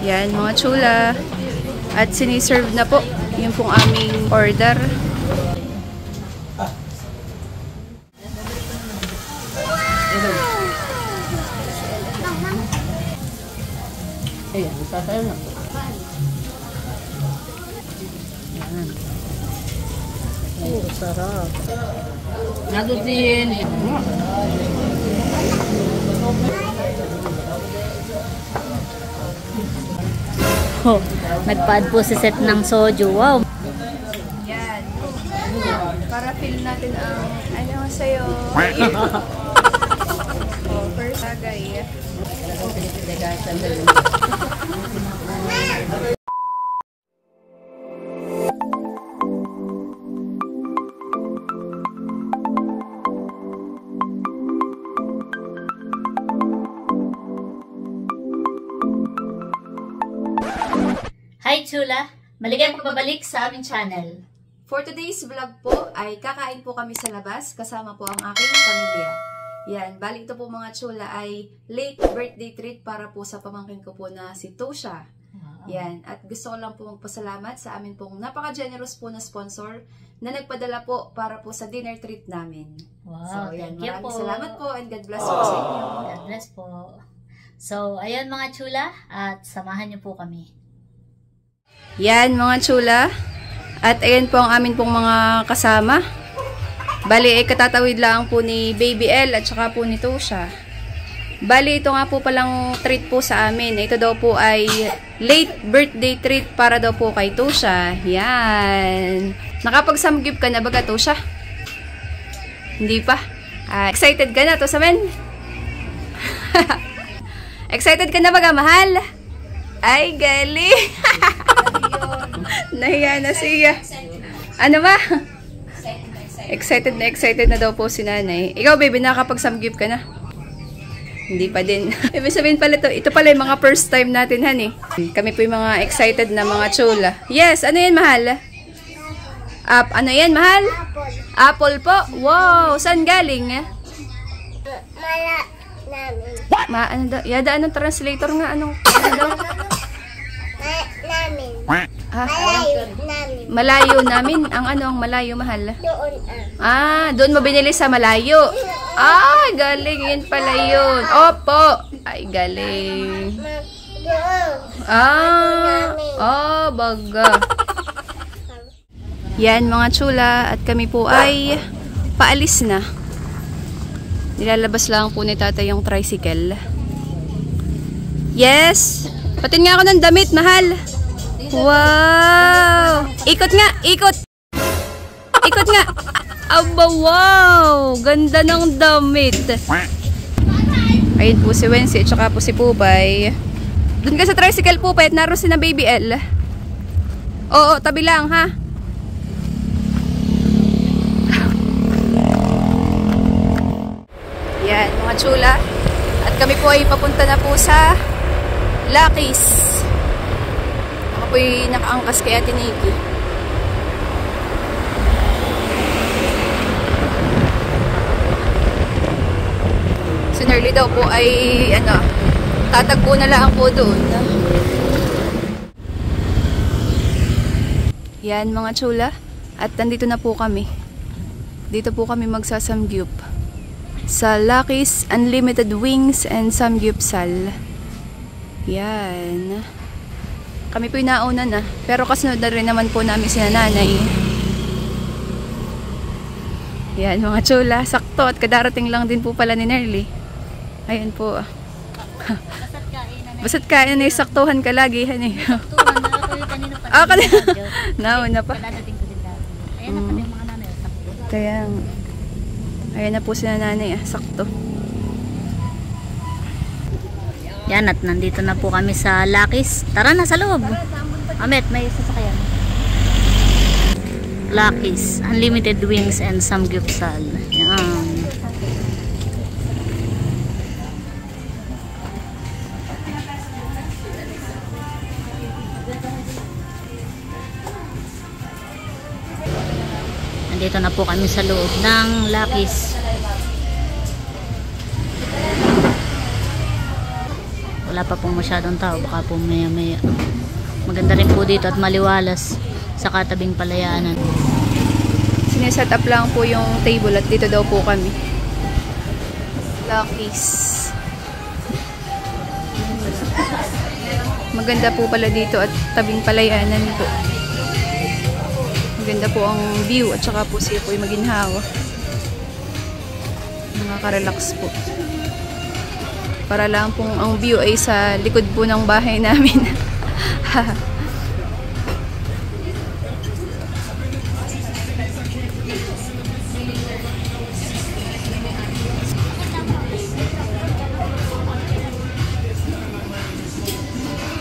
Yan mga chula. At siniserve na po. Yung pong aming order. Ayan, sasayo na po. Yan. Oh, sarap. Nadutin. Oh, nagpa-add po si Seth ng soju. Wow. Yan. Para feel natin ang ano sa'yo. Oh, first agay. Hi Chula! Maligayang pagbabalik sa aming channel. For today's vlog po ay kakain po kami sa labas kasama po ang aking pamilya. Yan, bali ito po mga chula ay late birthday treat para po sa pamangkin ko po na si Tosha. Yan, at gusto ko lang po magpasalamat sa amin pong napaka-generous po na sponsor na nagpadala po para po sa dinner treat namin. Wow, so, yan, thank you po. Maraming salamat po and God bless po sa inyo. God bless po. So, ayun mga chula at samahan niyo po kami. Yan mga chula. At ayan po ang amin pong mga kasama. Bali ay katatawid lang po ni Baby L at saka po ni Tosha. Bali ito nga po palang treat po sa amin. Ito daw po ay late birthday treat para daw po kay Tosha. Yan. Nakapag-samgyup ka na baga Tosha? Hindi pa. Excited ka na Tosha men? Excited ka na baga mahal? Ay galing. Nahiya na siya. Ano ba? Excited na daw po si nanay. Ikaw baby, nakakapag-samgyup ka na? Hindi pa din. Ibig sabihin pala ito pala yung mga first time natin han eh. Kami po yung mga excited na mga chula. Yes, ano yan mahal? Ano yan mahal? Apple po? Wow, saan galing? Mala namin. Ano daw? Yada, anong translator nga? Anong daw? Namin. Ah, Malayo namin. malayo namin. Ang ano ang malayo mahal? Doon Doon mo binili sa malayo. Galing. Yun pala yun. Opo. Ay, galing. Doon. Baga. Yan mga chula. At kami po ay paalis na. Nilalabas lang po ni tatay yung tricycle. Yes. Patin nga ako ng damit, mahal. Wow. Ikot nga. Ikot. Ikot nga. Aba, wow. Ganda ng damit. Ayun po si Wency at saka po si Pupay. Doon ka sa tricycle, Pupay, at naroon si na Baby L. Oo, tabi lang, ha? Yan, mga chula. At kami po ay papunta na po sa Lucky's. Ako po'y nakaangkas kay Ate Nikki. Si Nerly daw po ay tatagpo na lang po doon. Yan mga chula. At nandito na po kami. Dito po kami magsasamgyup sa Lucky's Unlimited Wings and Samgyupsal. Yan. Kami po yung nauna na. Pero kasunod na rin naman po namin si nanay. Yan mga chula. Sakto at kadarating lang din po pala ni Nerly. Ayan po. Basta't kain na saktuhan ka lagi. Kanina. Nauna pa. Ayan na pala yung mga nanay. Kaya ayan na po si nanay. Sakto. Yan at nandito na po kami sa Lucky's. Tara na sa loob. Amet, may sasakyan. Lucky's Unlimited Wings and Samgyupsal. Yan. Nandito na po kami sa loob ng Lucky's. Wala pa pong masyadong tao. Baka po maya maya. Maganda rin po dito at maliwalas sa katabing palayanan. Sineset up lang po yung table at dito daw po kami. Lucky's. Maganda po pala dito at tabing palayanan po. Maganda po ang view at saka po siya po yung maginhawa. Nakaka-relax po. Para lang pong ang view ay sa likod po ng bahay namin.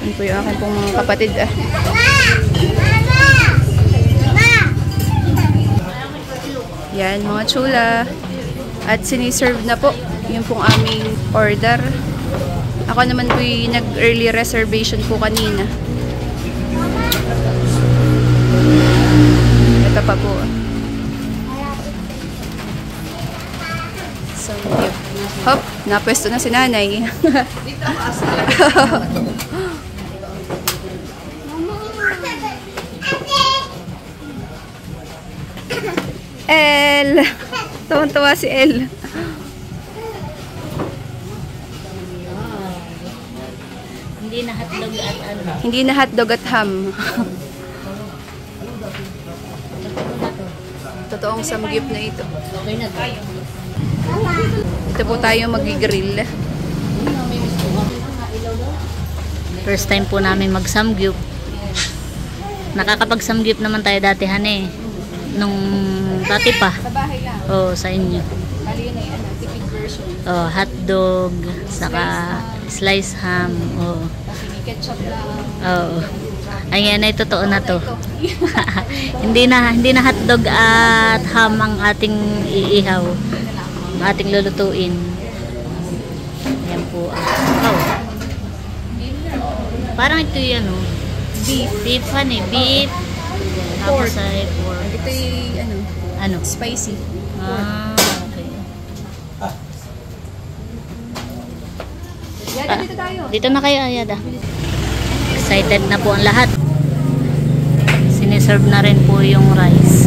Yan po yung akin pong mga kapatid ah. Yan mga chula. At siniserve na po yung pong aming order. Ako naman po yung nag-early reservation po kanina. Ito pa po. So, yun. Hop, napwesto na si nanay. El! Tuwan-tuwa si El. Hindi na hotdog at ano. Hindi na hotdog at ham. Totoong samgyup na ito. Okay na tayo. Ito po tayo mag-grill. First time po namin mag-samgyup. Nakakapag-samgyup naman tayo dati eh. Nung dati pa. Sa bahay lang. Oo, sa inyo. Bali yun ay tipid version. Oh, hotdog, saka slice ham. Oh. Kasi may ketchup lang. Oo. Ayan ay totoo na to. hindi na hotdog at ham ang ating iihaw. Ang ating lulutuin. Ayan po. Oh. Parang ito yan oh. Beef. Beef Beef. Tapos ay pork. Ito ay Ano? spicy. Okay. Yada, dito tayo. Dito na kayo, Ayada. Excited na po ang lahat. Siniserve na rin po yung rice.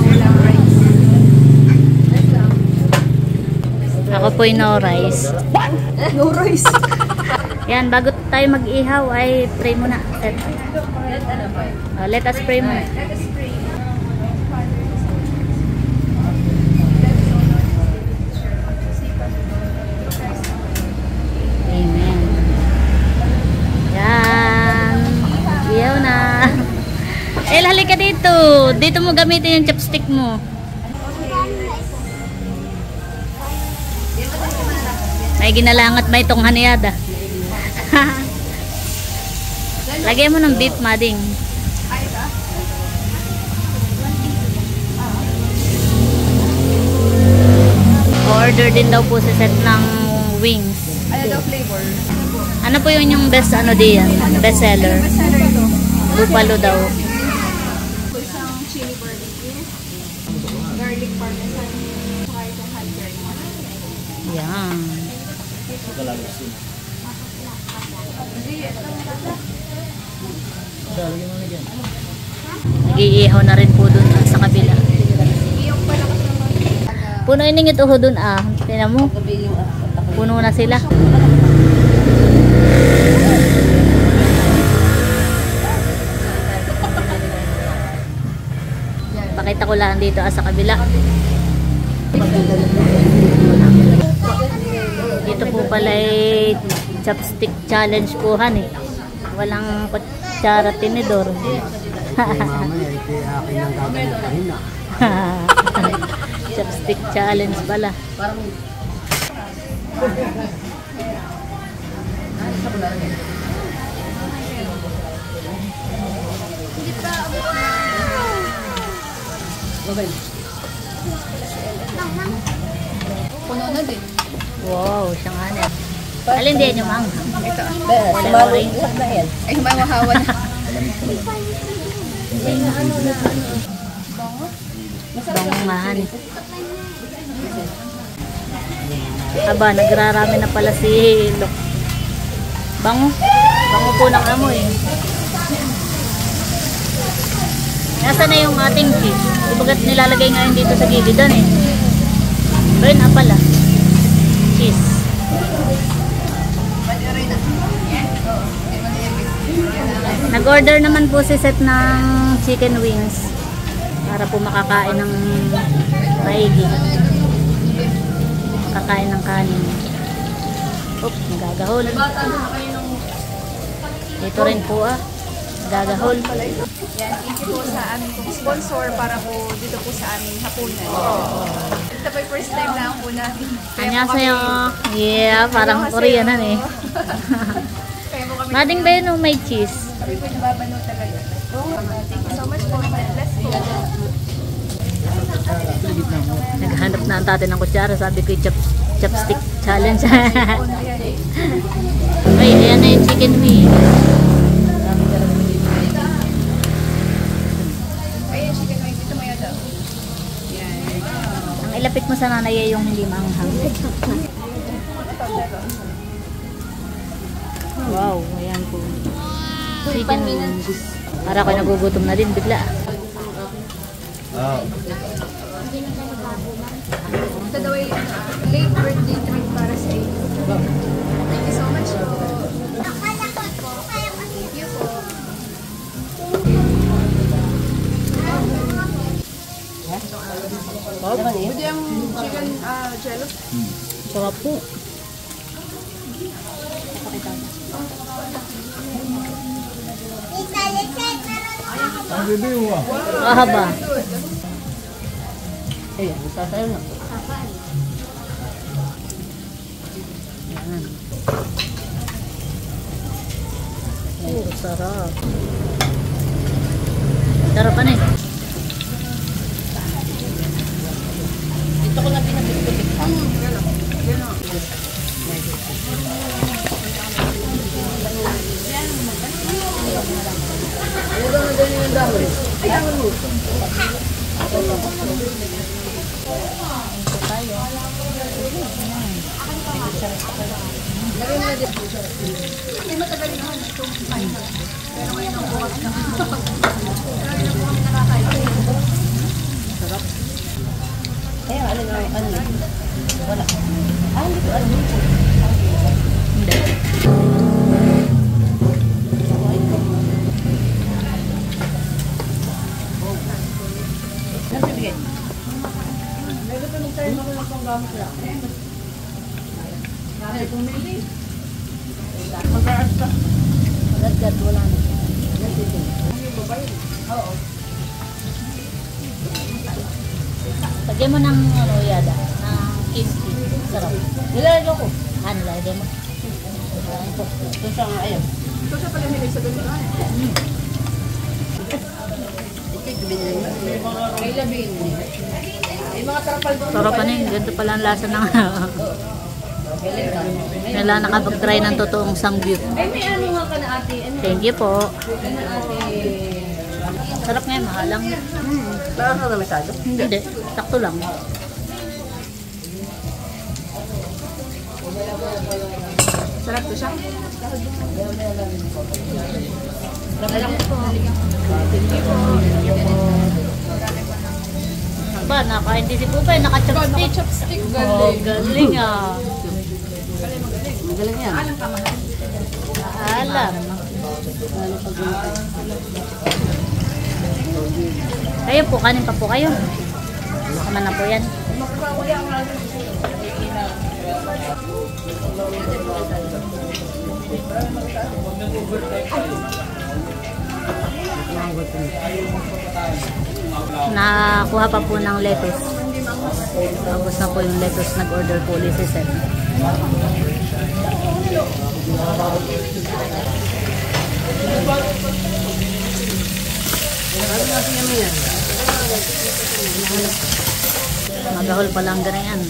Walang rice. Ako po yung no rice. No rice. Yan, bago tayo mag-ihaw ay pray muna. Let us pray muna. Amen. Yan. Ihaw na. El, halika dito. Dito mo gamitin yung chopstick mo. May ginalangat may itong haniyada. Lagyan mo ng beef, mading. Order din daw po sa set ng wings. Ano daw flavor? Ano po yun yung best ano diyan? Best seller? Bestseller ito. Buffalo daw. Isang chili barbecue. Garlic parmesan. Saka itong halberd. Yan. Nag-iihaw na rin po dun sa kabila. Iyong pala kasi naman. Puno iningit uho dun ah. Tingnan mo. Puno na sila. Pakita ko lang dito sa kabila. Dito po pala ay chopstick challenge po eh. Walang kutsara tinidor. Chopstick challenge pala. Puno na din. Wow, siya nga na. Alin din yung manghang? Ito. Wala rin. Ay, mawahawa na. Bango nga eh. Aba, nagrarami na pala si Lok. Bango. Bango po ng amoy. Nasaan na yung ating cheese? Ibagat nilalagay ngayon dito sa gilid doon eh. Ayun na pala. Cheese. Nag-order naman po si Seth ng chicken wings para po makakain ng maigi. Makakain ng kanin. Oop, nagagahol. Dito rin po nagagahol. Yan, thank you po sa aming pong sponsor para po dito po sa aming hapunan. Ito po yung first time lang po natin. Annyeonghaseyo. Yeah, parang Koreanan eh. Kaya po kami Mading ba yun may cheese? kami po nababano talaga. Thank you so much po. God bless po. Naghahanap na ang tatay ng kutsara. Sabi ko yung chopstick challenge. Ay, ayan na yung chicken wing. Ayan, chicken wing. Dito maya daw. Yan. Ang ilapit mo sa nanay ay yung hindi maanghang. Wow, ayan po. Chicken wings. Para ako nagugutom na din bigla. Ito daw ay late birthday treat para sa iyo. Thank you so much po. Thank you po. Pwede yung chicken jello? Sarap po. Mahaba. Ayan, sasayaw na. Yan. Oh, sarap. Sarap ano eh. Ito ko na pinabit-bit. Agad-agad wala na. Lagyan mo ng yada, ng kimchi. Sarap. Nilalagay ko. Nilagay mo. Ito siya nga, ayan. Ito siya pala nilay sa ganito. Ay, labihin mo. Ay, mga trapal doon. Sarap ano yun. Ganito pala ang lasa ng Kailangan nakapag-try ng totoong samgyup. Ay, may ano nga ka na ate. Ano? Thank you po. Sarap nga yun, mahalang. Bakit ka na masyado? Hindi, sakto lang. Sarap to siya. Ba, nakain din si Pupay, naka-chopstick. Chopstick. Oh, galing ah. Magaling yan. Alam ka mahal. Alam. Kayo po, kanin pa po kayo. Tama na po yan. Nakakuha pa po ng lettuce. Tapos na po yung lettuce, nag-order po ulit si Seth. Magahol pa lang ganyan.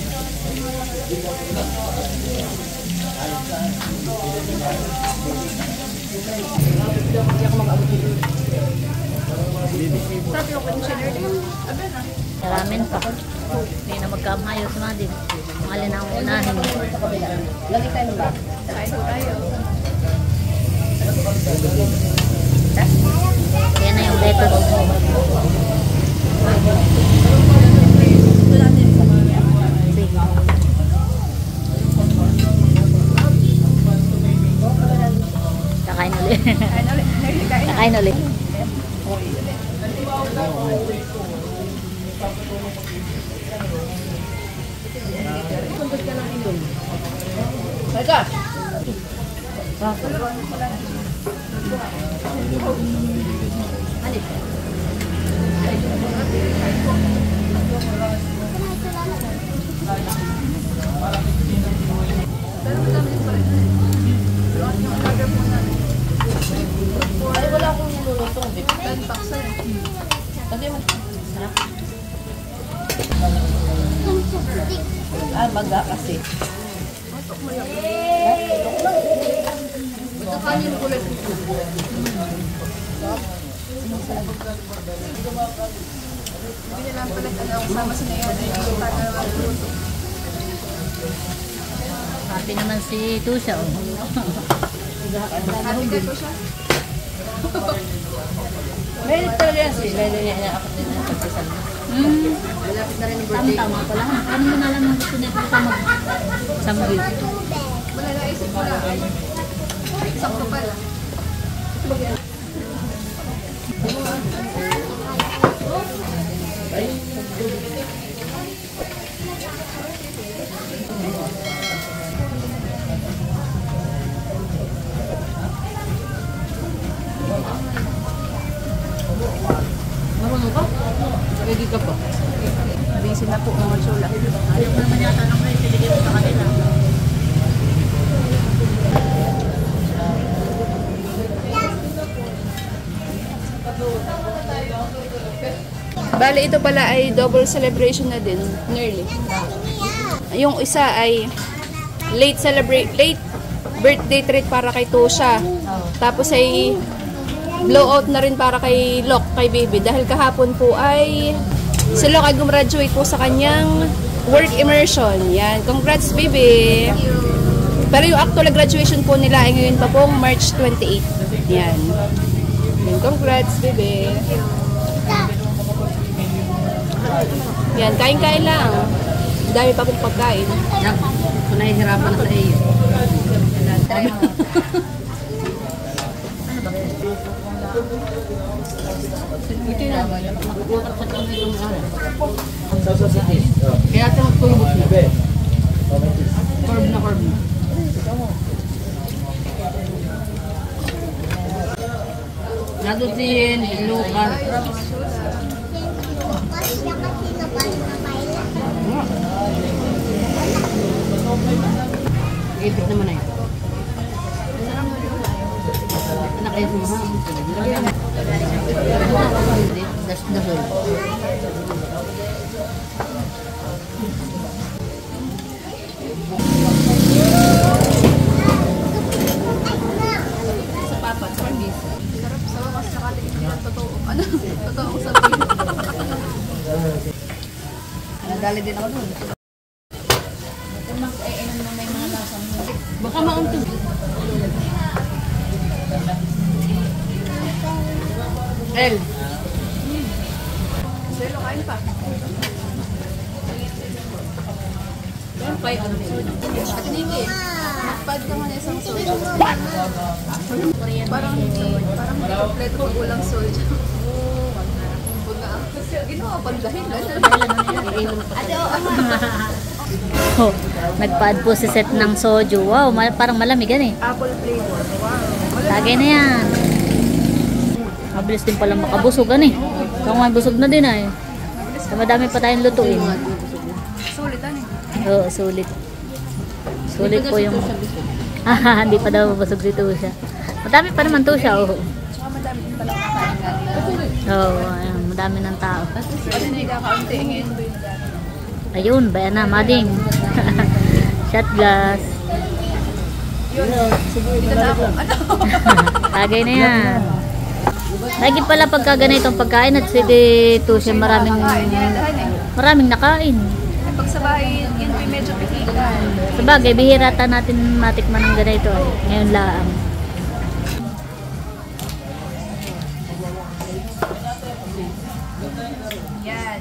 Sarap yung conditioner din. Abe na. Ramen pa. Hindi na magkamayos na din. Ang alin ang unahin. Lagi tayo ng bag. Kain po tayo. Yan na yung lettuce. Kakain ulit. Kakain ulit. Teka. Ay, wala akong niluluto. 10 bucks na. Kasi masarap. Ah, maga kasi. Ito kanin kulay puto. Hindi lang pala kasama sa nayan. Happy naman si Tusha. Oh. Happy ka to siya? Meron talaga yan si Lele niya ako din na pagkasal. Malapit na rin yung birthday. Tama pala. Ano mo na lang ang gusto nito sa mag-samgyup? Wala naisip ko na. Sakto pala. Marunong ka? Ready ka pa? Busy na po mga chula. Ayaw mo naman yata ng may pinigil mo sa kanila. Bale, ito pala ay double celebration na din, nearly. Yung isa ay late birthday treat para kay Tosha. Tapos ay blowout na rin para kay Locke, kay baby. Dahil kahapon po ay si Locke ay gumraduate po sa kanyang work immersion. Yan, congrats baby! Pero yung actual graduation po nila ay ngayon pa pong March 28. Yan. Yan, congrats baby! Yan, kain-kain lang. Dami pa pong pagkain. Yan, kung nahihirapan na sa iyo. Ito na. Magkukutak sa kanya yung ano. Kaya ito magtulubos na. Curve na curve na. Nadutin, ilukan. Ipit naman na yun. Anak kayo sumaha. Dasol. Sa papa, sa pangis. Sarap sa wakas nakatikin nila totoo. Ano? Totoong sabihin. Nadali din ako doon. Baka maunto. El. Selo, kain pa. Kain pa yung Ate Nikki, magpad ka nga na isang soju. Parang hindi kompleto pag ulang soju. Ginawa pang dahil. Oh, nagpa-add po si Seth ng soju. Wow, parang malamig yan eh. Apple flavor. Wow. Tagay na yan. Mabilis din pala makabusog yan eh. Kung may busog na din ay. So, madami pa tayong lutuin. Sulit ano eh. Oo, sulit. Sulit po yung... Hindi pa daw busog si Tusha. Madami pa naman Tusha. Oo, Tsaka madami din pala kakain natin. ayun, madami ng tao. Pati hindi kakaunti ngayon ba yung dami? Ayun, bayan na, mading. Shot glass. Yun, hindi na ako. Ano? Tagay na yan. Lagi pala pagka ganitong pagkain at si Tusha maraming nakain. Pag sa bahay, yun may medyo pihikan. Sabagay, bihirata natin matikman ng ganito eh. Ngayon lang. Yan.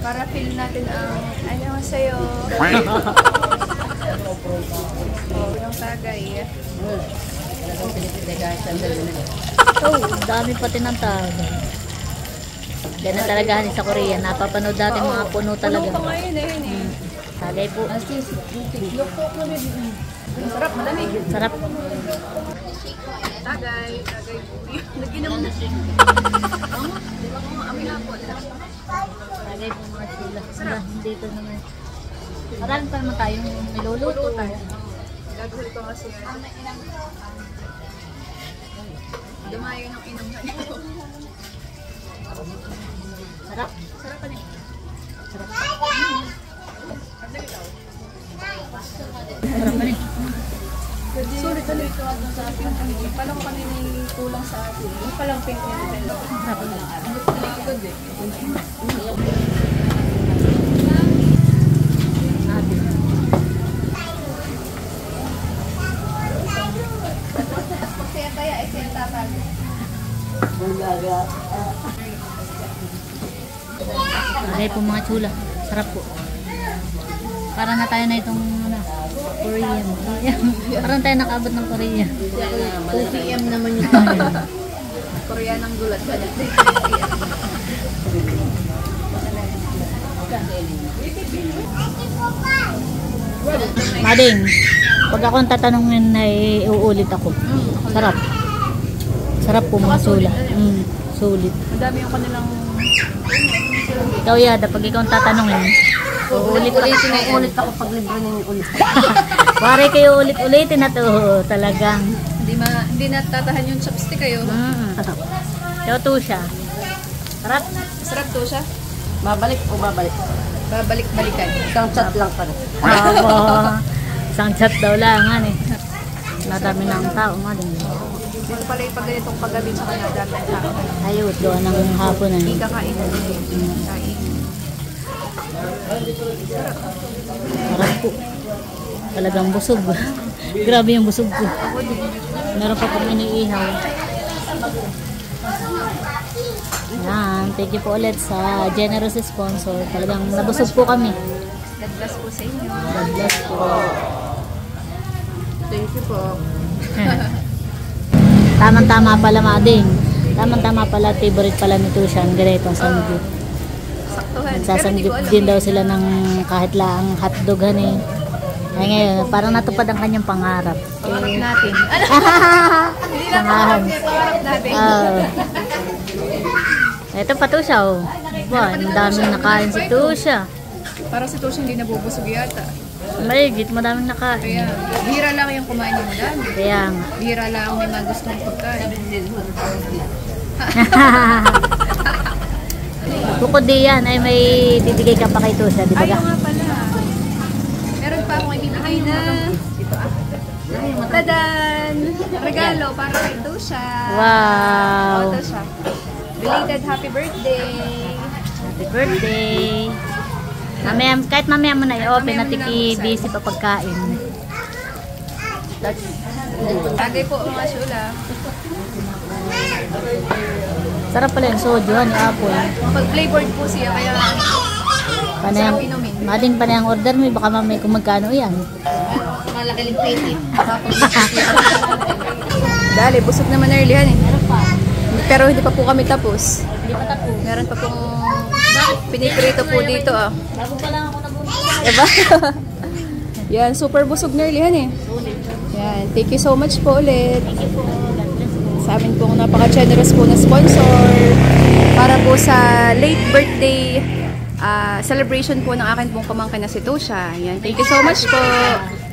Para feel natin ang ano sa'yo. Oh, yung tagay. Oh, dami pati ng tao. Ganun talaga sa Korea. Napapanood natin mga puno talaga. Puno pa ngayon eh. Tagay po. Sarap, malamig. Sarap. Tagay po. Nag-inom na siya. Di ba kung amin na po? Tagay po mga sila. Dito naman. Marami pa naman tayong niluluto tayo. Gagawin ko kasi yan. Dumayo ng inom na nito. Sarap. Sarap pa niya. Sarap. Sarap pa rin. Sulit na ito sa ating pamilya. Palang kami may kulang sa atin. Yung palang pink nito. Sarap na. Ang likod eh. Kaya ay siya tatag. Tagay po mga chula. Sarap po. Para na tayo na itong Korean. Parang tayo nakaabot ng Korea. 2 PM naman yung tayo. Korean ang gulat pa dyan. Mading, pag ako ang tatanungin ay uulit ako. Sarap. Sarap po mga chula. Sulit. Madami yung kanilang Ikaw Yada, pag ikaw ang tatanungin, Ulit ako pag libre ninyo ulit. wari kayo ulit-ulitin na to. Talagang. hindi natatahan yung chopstick kayo. Ikaw to siya. Sarap. Sarap to siya. Babalik o babalik? Babalik-balikan. Isang chat lang pa rin. Abo. Isang chat daw lang. Nadami na ang tao. Mading. Dito pala yung pag ganitong paggabi sa kanya dami ang tao. Ayot, doon ng hapon na Hindi yun. kakain na kain. Sarap po. Talagang busog. Grabe yung busog ko. Meron pa pong iniihaw. Yan. Thank you po ulit sa generous sponsor. Talagang nabusog po kami. God bless po sa inyo. God bless po. Thank you po. Tamang-tama pala Mading. Tamang-tama pala. Favorite pala nito siya. Ang ganitong sanggip. Saktuhan. Nagsasanggip din daw sila ng kahit lang hotdog eh. Ay ngayon, parang natupad ang kanyang pangarap. Pangarap natin. Ano? Hindi na Pangarap. pangarap natin. Ito pa to siya oh. Wow, ang daming nakain si Tusha. Parang si Toshi hindi nabubusog yata. Maligit, madaming nakain. Kaya, bihira lang yung kumain yung madami. Kaya nga. Bihira lang may magustong pagkain. Bukod diyan ay may bibigay ka pa kay Tusha, di ba? Ayaw nga pala. Meron pa akong ibibigay na tadan! Regalo para kay Tusha. Wow! Ito siya. Belated happy birthday! Happy birthday! Mamaya, kahit mamaya mo na i-open at busy pa pagkain. Tagay po mga shula. Sarap pala yung soju, ni Apple. Pag-flavored po siya, kaya Panayang, sarap inumin. mading panayang order mo, baka mamay kung magkano yan. Malaki yung plate eh. Dali, busog naman early eh. Meron pa. Pero hindi pa po kami tapos. Hindi pa tapos. Meron pa pong piniprito po dito ah. Bago pa lang ako nabunod. Diba? Yan, super busog na early eh. Yan, thank you so much po ulit. Thank you po. God bless po. Sa amin pong napaka-generous po na sponsor para po sa late birthday celebration po ng akin pong pamangkin na si Tusha. Yan, thank you so much po.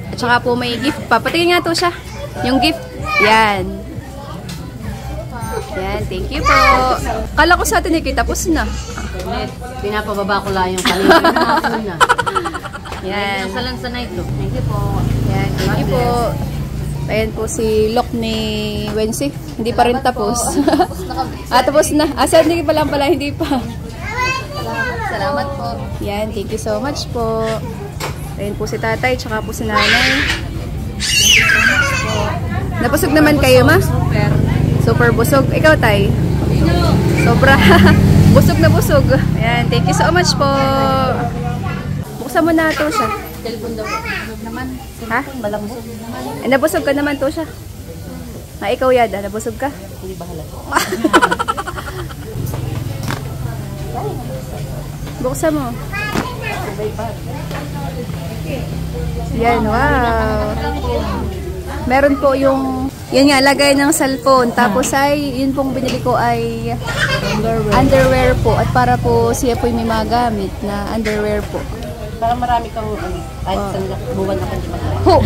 At saka po may gift pa. Patingin nga Tusha. Yung gift. Yan. Yan, thank you po. Kala ko sa atin tapos na. Pinapababa ko lang yung kanina. Na. Yan. Nasa lang sa night look. Thank you po. Yan, thank you po. Ayan po si Lok ni Wensi. Hindi pa rin tapos. Tapos na. Hindi pa lang pala, hindi pa. Salamat po. Yan, thank you so much po. Ayan po si tatay, tsaka po si nanay. Napusog naman kayo, ma? Super. Super busog. Ikaw, tay? Sobra. Busog na busog. Ayan, thank you so much po. Buksan mo na to siya. Ha? Eh, nabusog ka naman to siya. Na ikaw yada, nabusog ka? Hindi bahala. Buksan mo. Yan, wow. Meron po yung, yan nga, lagay ng cellphone. Tapos ay, yun pong binili ko ay underwear po. At para po siya po may magamit na underwear po. Para marami kang kahit sa buwan na kang magkakaroon. Ho!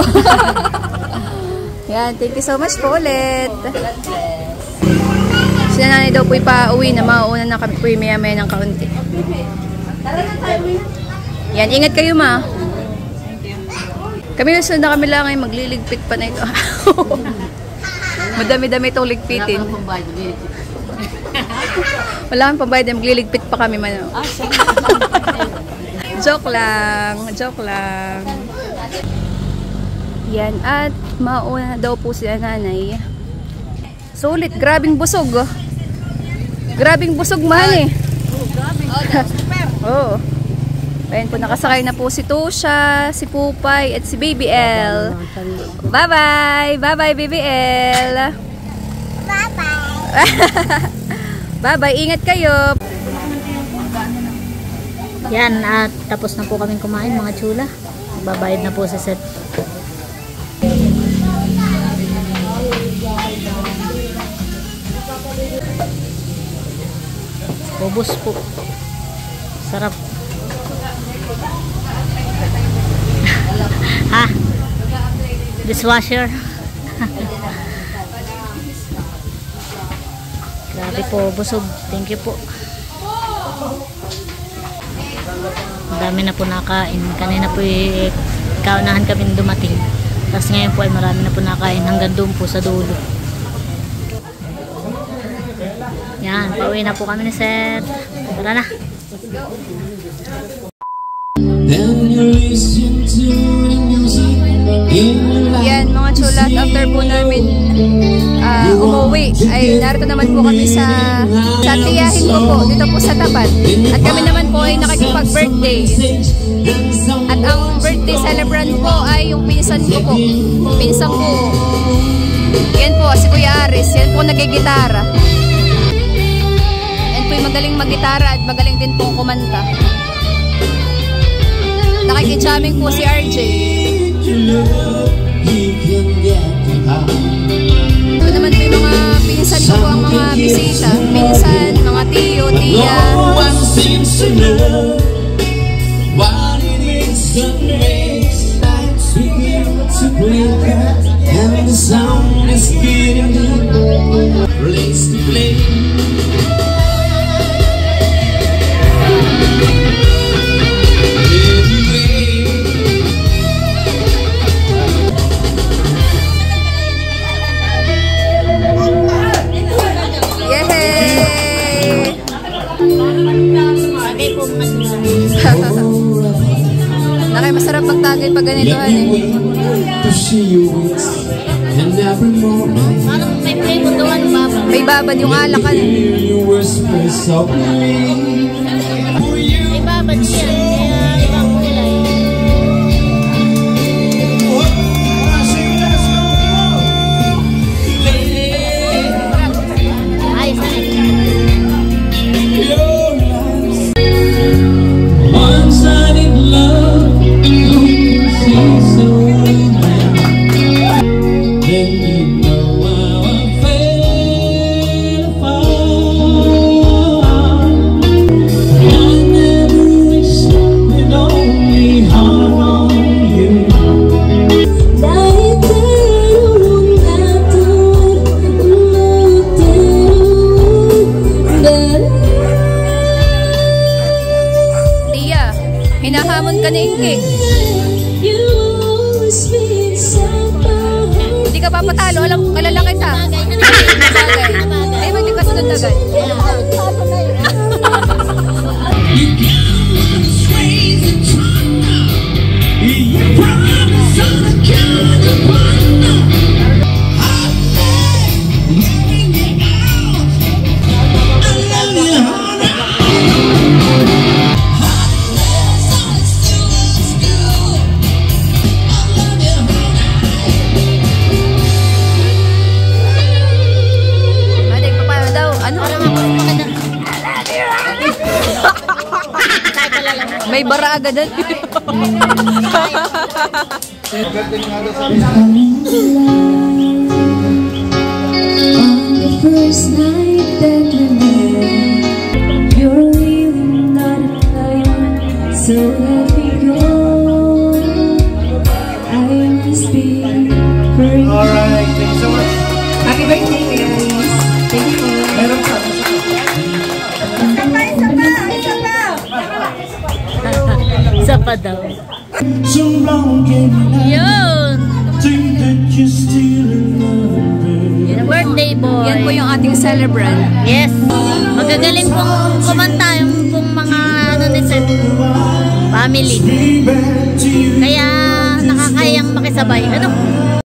Yan, thank you so much po ulit. Si nanay daw po ipa-uwi na mauuna na kami po maya-maya ng kaunti. Yan, ingat kayo ma. Kami nasunod na kami lang ay magliligpit pa na ito. Madami-dami itong ligpitin. Wala kang pambayad, magliligpit pa kami man. Joke lang, joke lang. Yan, at mauna daw po si nanay. Sulit, grabing busog. Grabing busog man eh. Oo. Ayan po, nakasakay na po si Tosha, si Pupay, at si Baby L. Bye-bye! Bye-bye, Baby L! Bye-bye! Bye-bye! Ingat kayo! Yan, at tapos na po kaming kumain mga chula. Babayad na po sa set. Ubus po. Sarap. Ha? Dishwasher. Grabe po, busog. Thank you po. Dami na po nakain. Kanina po kaunahan kami dumating. Tapos ngayon po ay marami na po nakain hanggang doon po sa dulo. Yan, pauwi na po kami ni Seth. Tara na. Yan mga chula, at after po namin umuwi ay narito naman po kami sa tiyahin ko po dito po sa tapat, at kami naman po ay nakikipag-birthday, at ang birthday celebrant po ay yung pinsan ko po, pinsang ko. Yan po si Kuya Aris, yan po nagigitara, yan po yung magaling mag-gitara at magaling din po kumanta. Nakikijaming po si RJ. Ito naman po yung mga pinsan ko po, ang mga bisita. Pinsan, mga tiyo, tiya. Nakay masarap magtagay pag ganitohan eh. Parang may flavor doon, baba. May babad yung alakan. May babad siya. Kaya ibang kulay. Ayos na eh. Hinahamon ka ni Inky. Hindi ka papatalo. Alam, kalala kita. Bagay. Ay, hindi ka sunod agad. May bara agad. First night that we met, you're leaving not a time, so let me go. I must be free. Alright, thank you so much. Happy birthday, guys. Thank you. Meron ka. Isa pa daw. So long can you Yun! think that you're still in love? Birthday boy. Yan po yung ating celebrant. Yes. Magagaling pong kumanta yung pong mga ano ni Sir family. Kaya nakakayang makisabay. Ano?